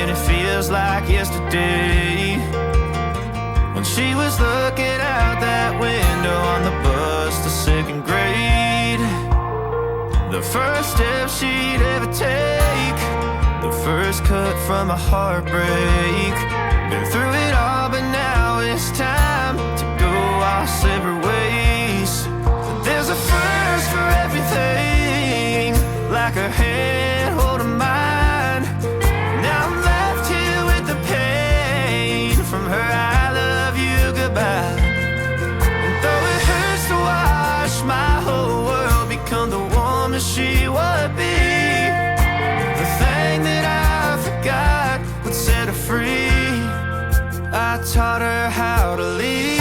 and it feels like yesterday, when she was looking out that window on the bus to second grade. The first step she'd ever take, the first cut from a heartbreak. Been through it all, but now it's time to go our separate ways. There's a first for everything, like her hand holding mine. Now I'm left here with the pain from her I love you goodbye. And though it hurts to watch my whole world become the woman she would be, the thing that I forgot would set her free. I taught her how to leave.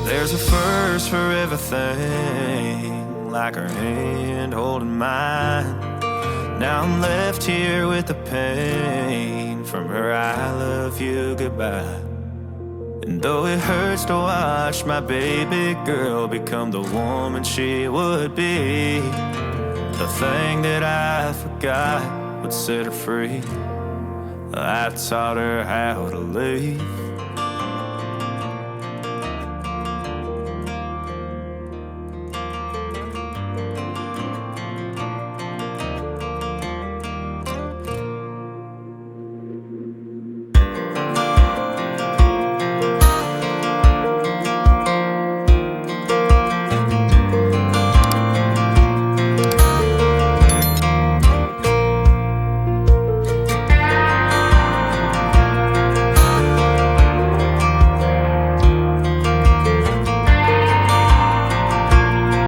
There's a first for everything, like her hand holding mine. Now I'm left here with the pain from her I love you goodbye. And though it hurts to watch my baby girl become the woman she would be, the thing that I forgot would set her free. I taught her how to leave.